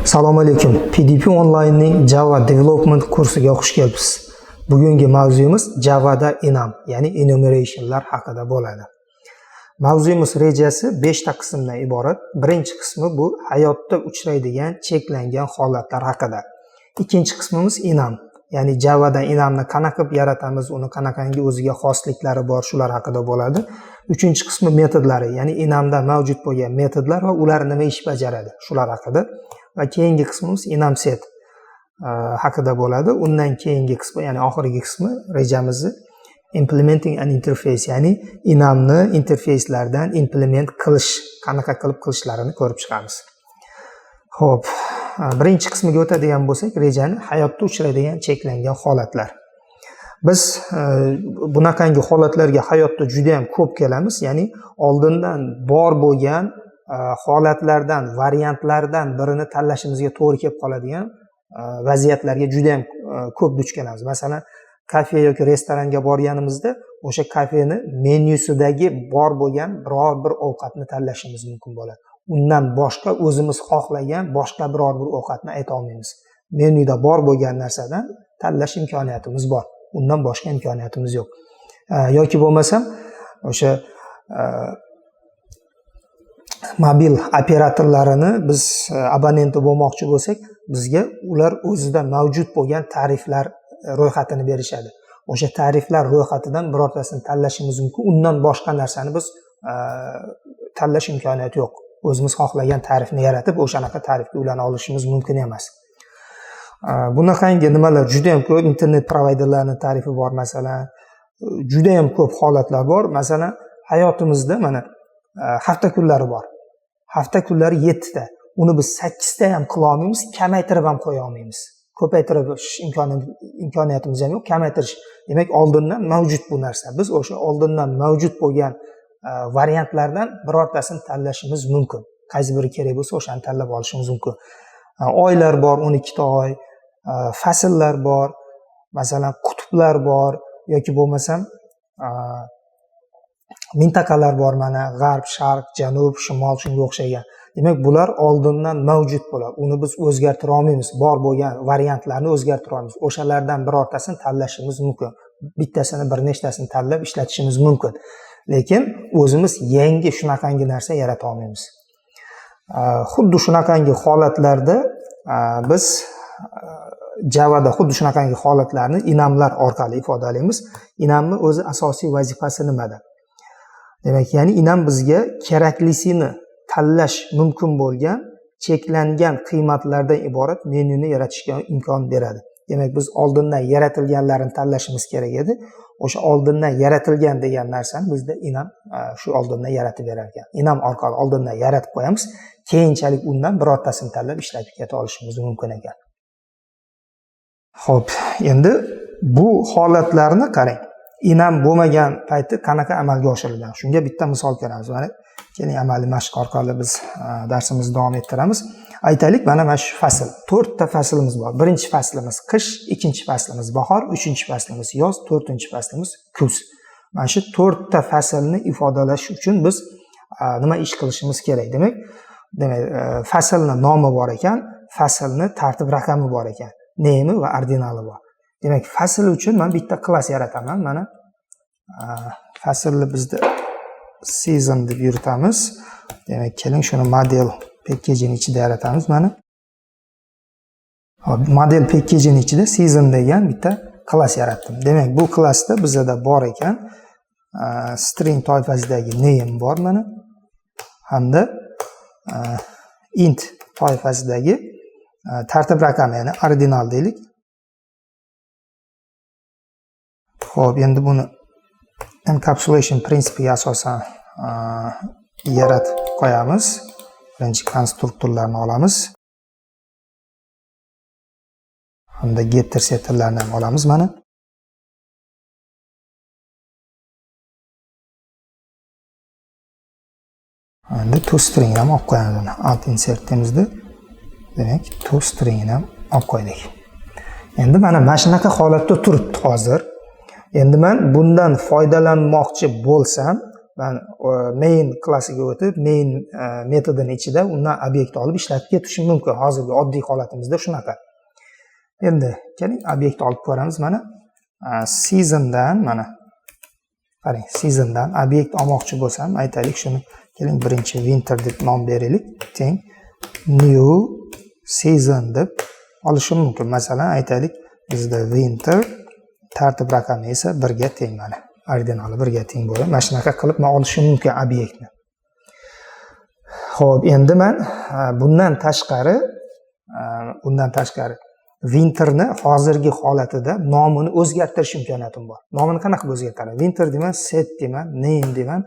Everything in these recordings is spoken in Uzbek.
Assalomu alaykum. PDP Online'ning Java Development kursiga xush kelibsiz. Bugungi mavzuyimiz Javada enum, ya'ni enumerationlar haqida bo'ladi. Mavzuyimiz rejasi 5 ta qismdan iborat. Birinchi qismi bu hayotda uchraydigan cheklangan holatlar haqida. Ikkinchi qismimiz enum, ya'ni Javada enumni qanaqa qilib yaratamiz, uni qanaqangi o'ziga xosliklari bor, shular haqida bo'ladi. Uchinchi qismi metodlari, ya'ni enumda mavjud bo'lgan metodlar va ular nima ish bajaradi, shular haqida. Va keyingi qismimiz enum set haqida bo'ladi. Undan keyingi qismi, ya'ni oxirgi qismi rejamizni implementing an interface, ya'ni enumni interfeyslardan implement qilish, qanaqa qilib qilishlarini ko'rib chiqamiz. Xo'p, birinchi qismiga o'tadigan bo'lsak, rejani hayotda uchraydigan cheklangan holatlar. Biz bunaqangi holatlarga hayotda juda ham ko'p kelamiz, ya'ni oldindan bor bo'lgan holatlardan, variantlardan birini tanlashimizga to'g'ri kelib qoladigan vaziyatlarga juda ham ko'p duch kelamiz. Masalan, kafe yoki restoranga borganimizda o'sha kafeni menyusidagi bor bo'lgan biror bir ovqatni tanlashimiz mumkin bo'ladi. Undan boshqa o'zimiz xohlagan boshqa biror bir ovqatni ayta olmaymiz. Menyuda bor bo'lgan narsadan tanlash imkoniyatimiz bor. Undan boshqa imkoniyatimiz yo'q. Yoki bo'lmasam o'sha mobil operatorlarini biz abonenti bo'lmoqchi bo'lsak, bizga ular o'zida mavjud bo'lgan tariflar ro'yxatini berishadi. O'sha tariflar ro'yxatidan birortasini tanlashimiz mumkin. Undan boshqa narsani biz tanlash imkoniyati yo'q. O'zimiz xohlagan tarifni yaratib, o'shanaqa tarifga ulana olishimiz mumkin emas. Bunaqangi nimalar juda ham ko'p. Internet provayderlarining tarifi bor, masalan. Juda ham ko'p holatlar bor. Masalan, hayotimizda mana hafta kunlari bor. Hafta kunlari 7 ta. Uni biz 8 ta ham qila olmaymiz, kamaytirib ham qo'ya olmaymiz. Ko'paytirish imkoniyatimiz ham yo'q, kamaytirish. Demak, oldindan mavjud bu narsa. Biz o'sha oldindan mavjud bo'lgan variantlardan birortasini tanlashimiz mumkin. Qaysi biri kerak bo'lsa, o'shani tanlab olishimiz mumkin. Oylar bor, 12 ta oy, fasllar bor, masalan, qutblar bor yoki bo'lmasam mintaqalar bor, mana g'arb, sharq, janub, shimol, shunga o'xshagan. Demak, bular oldindan mavjud bo'ladi. Uni biz o'zgartira olmaymiz. Bor bo'lgan variantlarni o'zgartira olmaymiz. O'shalardan birortasini tanlashimiz mumkin. Bittasini, bir nechtasini tanlab ishlatishimiz mumkin. Lekin o'zimiz yangi shunaqangi narsa yarata olmaymiz. Xuddi shunaqangi holatlarda biz Javada xuddi shunaqangi holatlarni enumlar orqali ifodalaymiz. Enumning o'zi asosiy vazifasi nimada? Demak, ya'ni enum bizga keraklisini tanlash mumkin bo'lgan cheklangan qiymatlardan iborat menyuni yaratishga imkon beradi. Demak, biz oldindan yaratilganlarini tanlashimiz kerak edi. O'sha oldindan yaratilgan degan narsani bizda enum shu oldindan yaratib berar ekan. Enum orqali oldindan yaratib qo'yamiz, keyinchalik undan birortasini tanlab ishlatib keta olishimiz mumkin ekan. Xo'p, endi bu holatlarni qarang. Enum bo'lmagan payti qanaqa amalga oshirilgan? Shunga bitta misol ko'ramiz. Mana keling, amaliy mashq orqali biz darsimizni davom ettiramiz. Aytaylik, mana shu fasl. 4 ta faslimiz bor. Birinchi faslimiz qish, ikkinchi faslimiz bahor, uchinchi faslimiz yoz, to'rtinchi faslimiz kuz. Mana shu 4 ta faslni ifodalash uchun biz nima ish qilishimiz kerak? Demak, faslning nomi bor ekan, faslning tartib raqami bor ekan, name va ordinali bor. Demak, fasl uchun men bitta klass yarataman. Mana faslni bizda season deb yuritamiz. Demak, keling shuni model package'ning ichida yaratamiz. Mana model package'ning ichida season degan bitta klass yaratdim. Demak, bu klassda bizda bor ekan string toifasidagi name bor mana, hamda int toifasidagi tartib raqami, ya'ni ordinal deylik. Xo'p, endi buni encapsulation prinsipiga asosan yaratib qo'yamiz. Birinchi konstruktorlarni olamiz. Hamda getter setterlarni ham olamiz mana. Endi toString ham olib qo'yamiz. Alt insert demizda. Demak, toString ham olib qo'ydik. Endi mana shunaqa holatda turibdi hozir. Endi men bundan foydalanmoqchi bo'lsam, men main klassiga o'tib, main metodini ichida undan obyekt olib ishlatib ketishim mumkin. Hozirgi oddiy holatimizda shunaqa. Endi keling obyekt olib ko'ramiz. Mana seasondan, mana qarang, seasondan obyekt olmoqchi bo'lsam, aytaylik shuni, keling birinchi winter deb nom beraylik. Teng new season deb olishim mumkin. Masalan, aytaylik bizda winter tartib raqami esa 1 ga teng, mana ordinali 1 ga teng bo'ladi. Mana shunaqa qilib men olishim mumkin obyektni. Xo'p, endi men bundan tashqari winterni hozirgi holatida nomini o'zgartirish imkoniyatim bor. Nomini qanaqa o'zgartiraman? Winter deyman, set deyman, name deyman.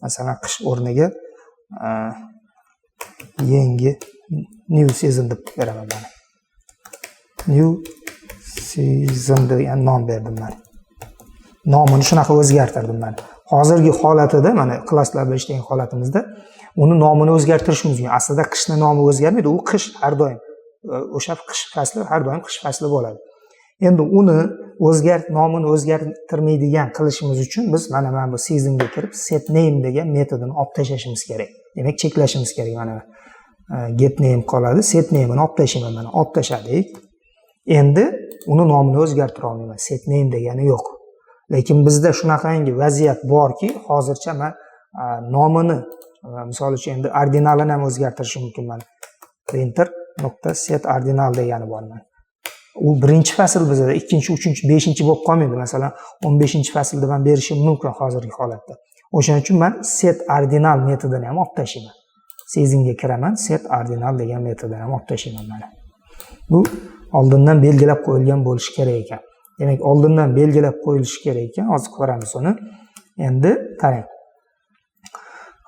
Masalan, qish o'rniga yangi new season deb beraman mana. New season degan nom berdim men. Nomini shunaqa o'zgartirdim men. Hozirgi holatida, mana klasslar berishgan holatimizda uni nomini o'zgartirish mumkin. Aslida qishning nomi o'zgarmaydi, u qish har doim. O'sha qish fasli har doim qish fasli bo'ladi. Endi uni nomini o'zgartirmaydigan qilishimiz uchun biz mana bu seasonga kirib set name degan metodini olib tashlashimiz kerak. Demak, cheklashimiz kerak. Mana get name qoladi, set name'ini olib tashlayman, mana olib tashladik. Endi uni nomini o'zgartira olmayman. Set name degani yo'q. Lekin bizda shunaqangi vaziyat borki, hozircha men nomini, misol uchun endi ordinalini ham o'zgartirishim mumkin. Men printer.set ordinal degani bor men. U birinchi fasl bizda, ikkinchi, uchinchi, beshinchi bo'lib qolmaydi. Masalan, 15-faslda men berishim mumkin hozirgi holatda. O'shaning uchun men set ordinal metodini ham olib tashlayman. Seasonga kiraman, set ordinal degan metodini ham olib tashlayman mana. Bu oldindan belgilab qo'yilgan bo'lishi kerak ekan. Demak, oldindan belgilab qo'yilishi kerak ekan. Hozir ko'ramiz uni. Endi qarang.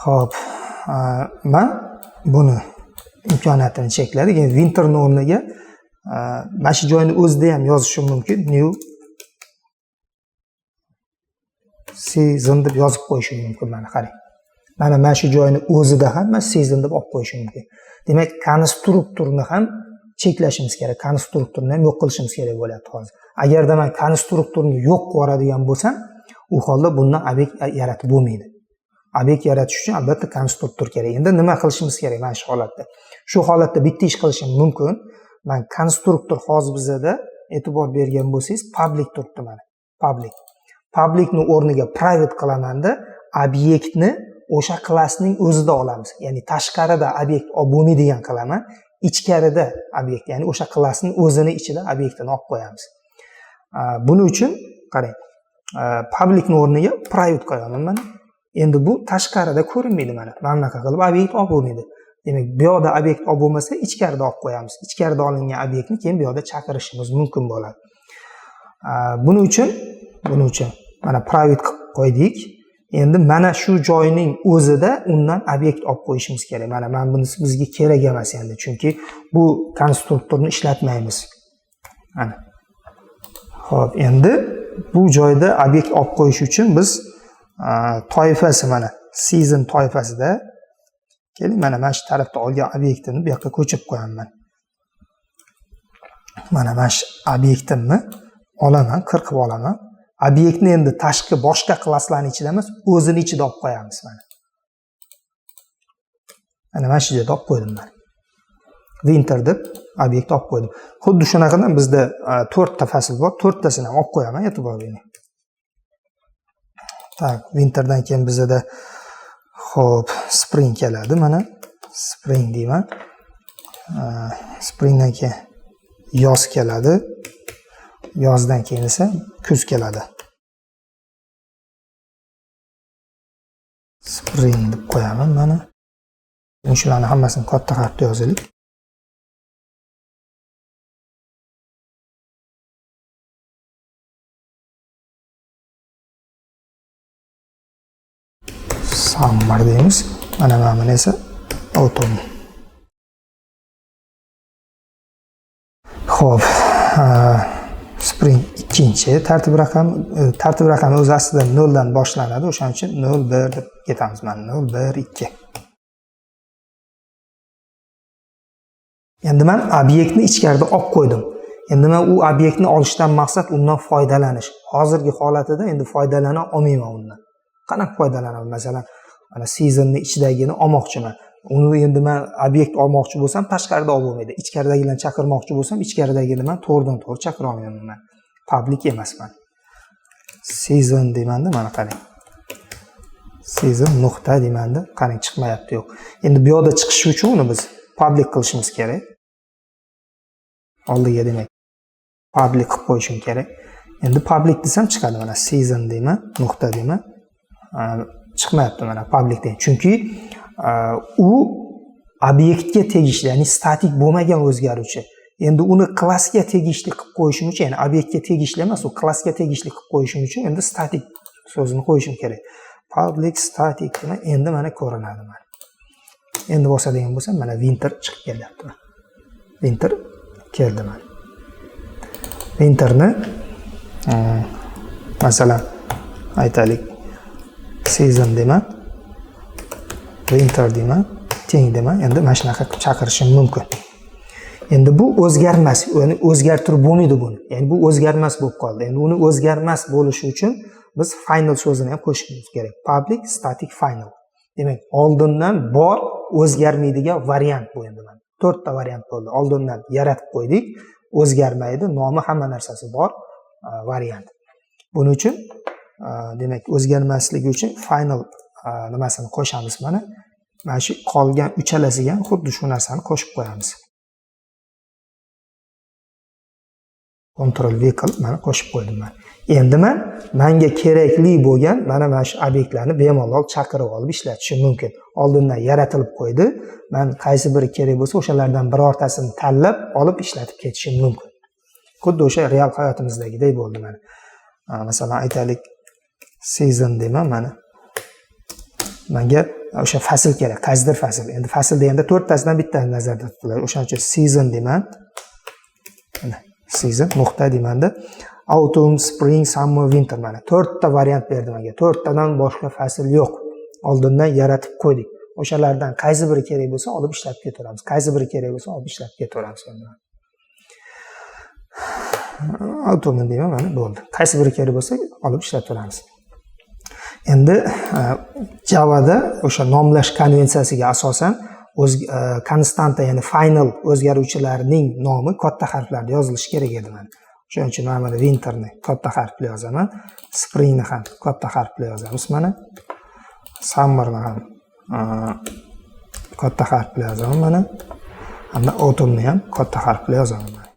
Xo'p, men buni imkoniyatini chekladik. Endi winterning o'rniga mana shu joyni o'zida ham yozishim mumkin. New season deb yozib qo'yishim mumkin. Mana qarang. Mana shu joyni o'zida ham men season deb olib qo'yishim mumkin. Demak, konstruktorni ham cheklashimiz kerak. Konstruktorni ham yo'q qilishimiz kerak bo'lyapti hozir. Agarda men konstruktorni yo'q qilib yuboradigan bo'lsam, u holda bundan obyekt yaratib bo'lmaydi. Obyekt yaratish uchun albatta konstruktor kerak. Endi nima qilishimiz kerak mana shu holatda? Shu holatda bitta ish qilishim mumkin. Men konstruktor hozir bizda e'tibor bergan bo'lsangiz, public turibdi mana. Publicni o'rniga private qilamanda, obyektni o'sha klassning o'zida olamiz. Ya'ni tashqarida obyekt olib bo'lmaydigan qilaman, ichkarida obyekt, ya'ni o'sha klassning o'zini ichida obyektini olib qo'yamiz. Buning uchun qarang, publicni o'rniga private qo'yaman mana. Endi bu tashqarida ko'rinmaydi mana. Mana bunaqa qilib obyekt olib bo'lmaydi. Demak, bu yoqda obyekt olib bo'lmasa, ichkarida olib qo'yamiz. Ichkarida olingan obyektni keyin bu yoqda chaqirishimiz mumkin bo'ladi. Buning uchun mana private qilib qo'ydik. Endi mana shu joyning o'zida undan obyekt olib qo'yishimiz kerak. Mana bunisi bizga kerak emas endi, chunki bu konstruktorni ishlatmaymiz. Mana. Xo'p, endi bu joyda obyekt olib qo'yish uchun biz toifasi mana season toifasida keling, mana shu tarafda olgan obyektini bu yoqqa ko'chirib qo'yaman. Mana shu obyektimni olaman, qirqib olaman. Obyektni endi tashqi boshqa klasslarning ichida emas, o'zini ichida olib qo'yamiz mana. Mana shu yerda olib qo'ydim men. Winter deb obyekt olib qo'ydim. Xuddi shunaqadan bizda 4 ta fasl bor, 4 tasini ham olib qo'yaman, e'tibor bering. Tak, winterdan keyin bizda xo'p, spring keladi mana. Spring deyman. Springdan keyin yoz keladi. Yozdan keyin esa kuz keladi. Spring deb qo'yaman mana. Shularni hammasini katta harfda yozaylik. Summer deymiz. Mana buni esa autumn. Xo'p, spring ikkinchi tartib raqami o'zi aslida 0 dan boshlanadi. O'shaning uchun 0 1 deb ketamiz. Mana 0 1 2. Endi men obyektni ichkarida olib qo'ydim. Endi men u obyektni olishdan maqsad undan foydalanish. Hozirgi holatida endi foydalana olmayman undan. qanaqa foydalanaman? Masalan, mana seasonning ichidagini olmoqchiman. Uni endi men obyekt olmoqchi bo'lsam, tashqarida olib bo'lmaydi. Ichkaridagilarni chaqirmoqchi bo'lsam, ichkaridagini men to'g'ridan-to'g'ri chaqira olmayman men. Public emasman. Season deymanda, mana qarang. Season nuqta deymanda, qarang chiqmayapti, yo'q. Endi bu yoqda chiqishi uchun uni biz public qilishimiz kerak. Oldiga demak, public qilib qo'yishim kerak. Endi public desam chiqadi, mana season deyman, nuqta deyman. Chiqmayapti mana public deyman. Chunki u obyektga tegishli, ya'ni statik bo'lmagan o'zgaruvchi. Endi uni klassga tegishli qilib qo'yishim uchun, ya'ni obyektga tegishli emas, u klassga tegishli qilib qo'yishim uchun endi static so'zini qo'yishim kerak. Public static demak, endi mana ko'rinadi mana. Endi bosadigan bo'lsam, mana winter chiqib kelyapti. Winter keldi mana. Winterni masalan aytaylik, season deyman, winter deyman, teng deyman. Endi mana shunaqa chaqirishim mumkin. Endi bu o'zgarmas, ya'ni o'zgartirib bo'lmaydi buni. Ya'ni bu o'zgarmas bo'lib qoldi. Endi uni o'zgarmas bo'lishi uchun biz final so'zini ham qo'shishimiz kerak. Public static final. Demak, oldindan bor o'zgarmaydigan variant bu endi mana. 4 ta variant bo'ldi. Oldindan yaratib qo'ydik, o'zgarmaydi, nomi hamma narsasi bor variant. Buning uchun demak, o'zgarmasligi uchun final nimasini qo'shamiz mana. Mana shu qolgan uchalasiga ham xuddi shu narsani qo'shib qo'yamiz. Control vehicle mana qo'shib qo'ydim men. Endi menga kerakli bo'lgan mana shu obyektlarni bemalol chaqirib olib ishlatishim mumkin. Oldindan yaratilib qo'ydi. Men qaysi biri kerak bo'lsa, o'shalardan birortasini tanlab olib ishlatib ketishim mumkin. Xuddi o'sha real hayotimizdagiday bo'ldi mana. Masalan, aytaylik, season deyman mana. Menga o'sha fasl kerak, qaysidir fasl. Endi fasl deganda 4 tasidan bittasi nazarda tutiladi. O'shaning uchun season deyman. Mana season nuqta deymanda, autumn, spring, summer, winter mana 4 ta variant berdi menga. 4 tadan boshqa fasl yo'q. Oldindan yaratib qo'ydik. O'shalardan qaysi biri kerak bo'lsa olib ishlab ketaveramiz. Qaysi biri kerak bo'lsa olib ishlab ketaveramiz endi. Autumn deyman mana bo'ldi. Qaysi biri kerak bo'lsa olib ishlab ketaveramiz. Endi Javada o'sha nomlash konvensiyasiga asosan konstanta, ya'ni final o'zgaruvchilarning nomi katta harflarda yozilishi kerak edi mana. Shuning uchun men mana winterni katta harf bilan yozaman, springni ham katta harf bilan yozamiz mana. Summerni ham katta harf bilan yozaman mana. Hamda autumnni ham katta harf bilan yozaman mana.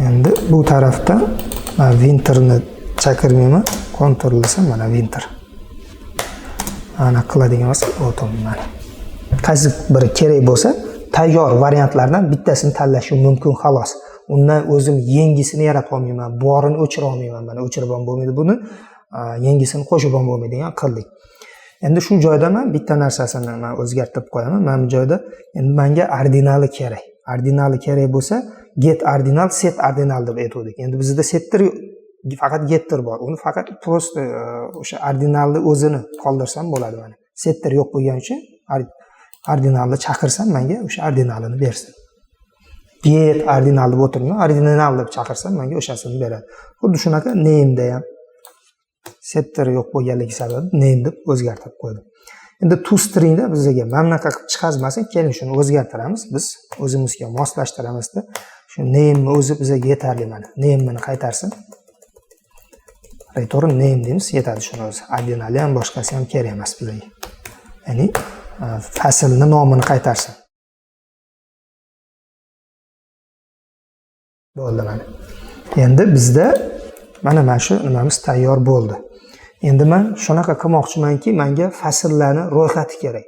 Endi bu tarafda men winterni chaqirmayman, control desam mana winter. Ana qiladigan bo'lsa autumn mana. Qaysi biri kerak bo'lsa, tayyor variantlardan bittasini tanlashim mumkin xolos. Undan o'zim yangisini yarata olmayman, borini o'chira olmayman. Mana o'chirib ham bo'lmaydi buni, yangisini qo'shib ham bo'lmaydigan qildik. Endi shu joyda men bitta narsasini men o'zgartirib qo'yaman. Mana bu joyda endi menga ordinali kerak. Ordinali kerak bo'lsa, get ordinal, set ordinal deb aytdik. Endi bizda settir faqat getter bor. Uni faqat просто o'sha ordinalni o'zini qoldirsam bo'ladi mana. Settir yo'q bo'lgani uchun ordinalni chaqirsam menga o'sha ordinalini bersin. Get ordinal deb o'tirmayman, ordinal deb chaqirsam menga o'shasini beradi. Xuddi shunaqa name da ham settir yo'q bo'lganligi sababli name deb o'zgartirib qo'ydim. Endi toString da bizga mana bunaqa qilib chiqazmasin, keling shuni o'zgartiramiz. Biz o'zimizga moslashtiramizda shu name ni o'zi bizga yetarli mana. Name ni qaytarsin. Return name deymiz, yetadi shuni o'zi. Ordinali ham boshqasi ham kerak emas bizga. Ya'ni faslni nomini qaytarsin. Bo'ldi mana. Endi bizda mana shu nimamiz tayyor bo'ldi. Endi men shunaqa qilmoqchimanki, menga fasllarni ro'yxati kerak.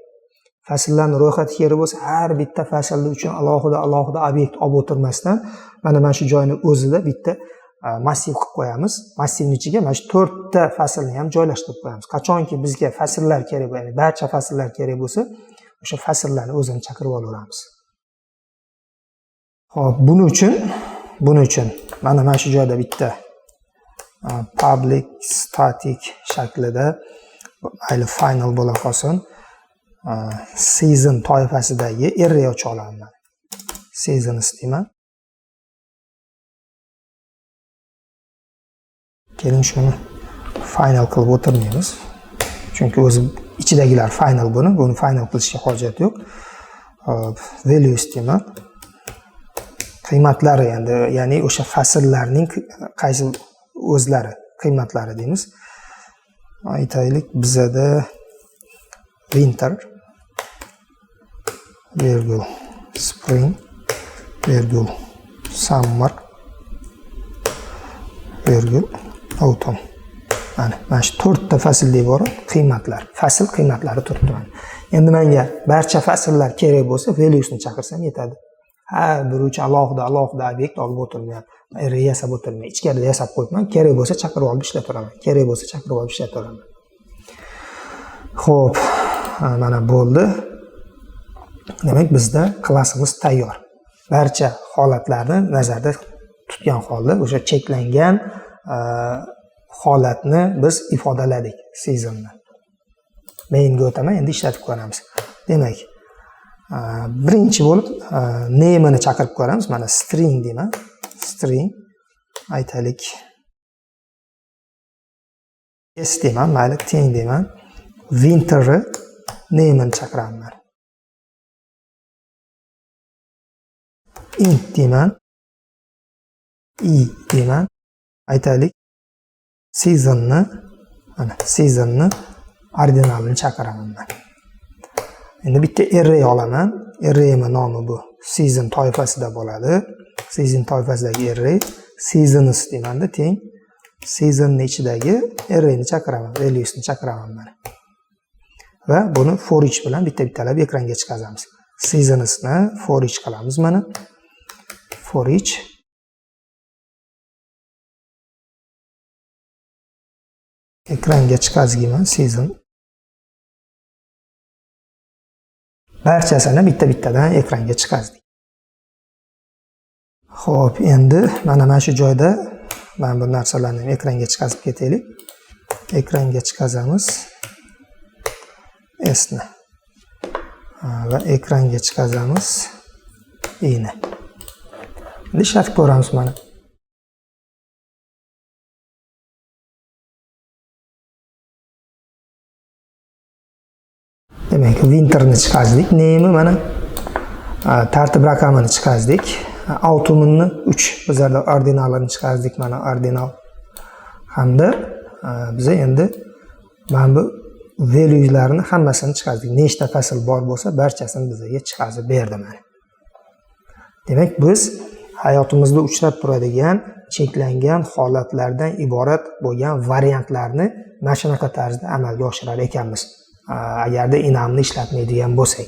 Fasllarni ro'yxati kerak bo'lsa, har bitta fasl uchun alohida obyekt olib o'tirmasdan, mana shu joyni o'zida bitta massiv qilib qo'yamiz. Massivning ichiga mana shu 4 ta faslni ham joylashtirib qo'yamiz. Qachonki bizga fasllar kerak bo'lsa, barcha fasllar kerak bo'lsa, o'sha fasllarni o'zini chaqirib olaveramiz. Xo'p, buning uchun mana shu joyda bitta public static shaklida mayli final bo'la qolsin, season toifasidagi array ocha olaman. Season istayman. Keling shuni final qilib o'tirmaymiz. Chunki o'zi ichidagilar final buni final qilishga hojat yo'q. Values deyman. Qiymatlari endi, ya'ni o'sha fasllarning qaysi o'zlari qiymatlari deymiz. Aytaylik, bizada winter virgul spring virgul summer virgul autumn. Mana shu 4 ta fasldan iborat qiymatlar. Fasl qiymatlari turibdi mana. Endi menga barcha fasllar kerak bo'lsa, valuesni chaqirsam yetadi. Har bir uchun alohida obyekt olib o'tirmayman. Array yasab o'tirmayman. Ichkarida yasab qo'yibman. Kerak bo'lsa chaqirib olib ishlatiraman. Xo'p, mana bo'ldi. Demak, bizda klassimiz tayyor. Barcha holatlarni nazarda tutgan holda o'sha cheklangan holatni biz ifodaladik seasonni. Mainga o'taman, endi ishlatib ko'ramiz. Demak, birinchi bo'lib name'ini chaqirib ko'ramiz. Mana string deyman. String aytaylik s deyman, mayli teng deyman. Winter'ni name'ini chaqiraman. Int deyman. Deyman. Aytaylik seasonni ordinalini chaqiraman men. Endi bitta array olaman. Arrayning nomi bu season toifasida bo'ladi. Season toifasidagi array seasons deymanda teng. Seasonning ichidagi arrayni chaqiraman, valuesni chaqiraman men. Va buni for each bilan bitta-bittalab ekranga chiqazamiz. Seasonsni for each qilamiz mana. For each ekranga chiqazgiman season. Barchasini bitta-bittadan ekranga chiqazdik. Xo'p, endi mana shu joyda men bu narsalarni ekranga chiqazib ketaylik. Ekranga chiqazamiz s ni. Va ekranga chiqazamiz i ni. Endi ishlatib ko'ramiz mana. Demak, winterni chiqazdik, name'i mana tartib raqamini chiqazdik. Autumnni 3 bizlarda ordinalini chiqazdik, mana ordinal. Hamda biz endi mana bu value'larni hammasini chiqazdik. Nechta fasl bor bo'lsa, barchasini bizga chiqazib berdi mana. Demak, biz hayotimizda uchrab turadigan cheklangan holatlardan iborat bo'lgan variantlarni mana shunaqa tarzda amalga oshirar ekanmiz. Agarda enamni ishlatmaydigan bo'lsak.